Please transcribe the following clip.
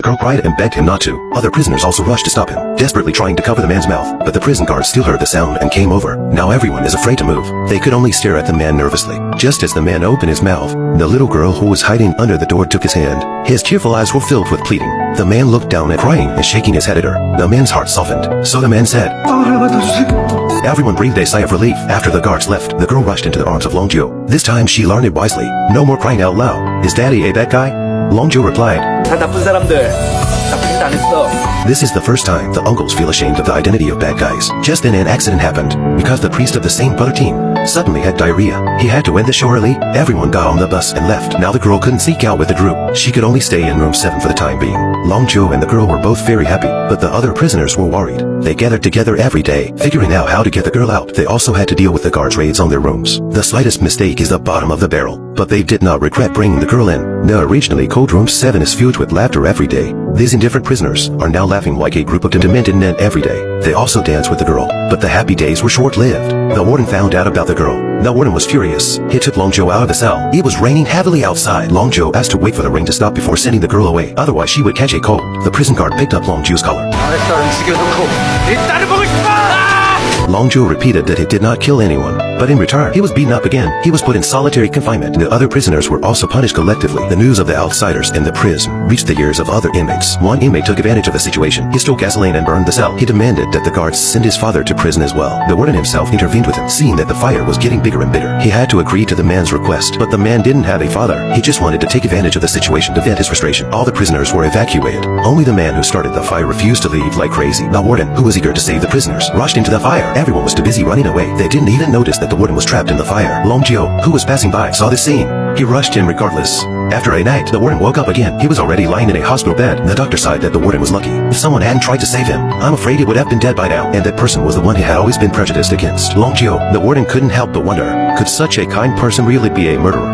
The girl cried and begged him not to. Other prisoners also rushed to stop him, desperately trying to cover the man's mouth, but the prison guards still heard the sound and came over. Now everyone is afraid to move. They could only stare at the man nervously. Just as the man opened his mouth, the little girl who was hiding under the door took his hand. His tearful eyes were filled with pleading. The man looked down and crying and shaking his head at her. The man's heart softened. So the man said, Everyone breathed a sigh of relief. After the guards left, the girl rushed into the arms of Longjo. This time she learned it wisely. No more crying out loud. Is daddy a bad guy? Longjo replied, 다 나쁜 사람들. 나쁜 짓 안 했어. This is the first time the uncles feel ashamed of the identity of bad guys. Just then an accident happened, because the priest of the same brother team suddenly had diarrhea. He had to end the show early. Everyone got on the bus and left. Now the girl couldn't sneak out with the group. She could only stay in room 7 for the time being. Longjo and the girl were both very happy, but the other prisoners were worried. They gathered together every day, figuring out how to get the girl out. They also had to deal with the guards' raids on their rooms. The slightest mistake is the bottom of the barrel, but they did not regret bringing the girl in. The originally cold room 7 is filled with laughter every day. These indifferent prisoners are now laughing like a group of demented men every day. They also dance with the girl, but the happy days were short-lived. The warden found out about the girl. The warden was furious. He took Longjo out of the cell. It was raining heavily outside. Longjo asked to wait for the rain to stop before sending the girl away. Otherwise she would catch a cold. The prison guard picked up Longjo's collar. Longjo repeated that he did not kill anyone, but in return, he was beaten up again. He was put in solitary confinement. The other prisoners were also punished collectively. The news of the outsiders in the prison reached the ears of other inmates. One inmate took advantage of the situation. He stole gasoline and burned the cell. He demanded that the guards send his father to prison as well. The warden himself intervened with him, seeing that the fire was getting bigger and bigger. He had to agree to the man's request, but the man didn't have a father. He just wanted to take advantage of the situation to vent his frustration. All the prisoners were evacuated. Only the man who started the fire refused to leave like crazy. The warden, who was eager to save the prisoners, rushed into the fire. Everyone was too busy running away. They didn't even notice that the warden was trapped in the fire. Longjo, who was passing by, saw this scene. He rushed in regardless. After a night, the warden woke up again. He was already lying in a hospital bed. The doctor sighed that the warden was lucky. If someone hadn't tried to save him, I'm afraid he would have been dead by now. And that person was the one he had always been prejudiced against. Longjo, the warden couldn't help but wonder, could such a kind person really be a murderer?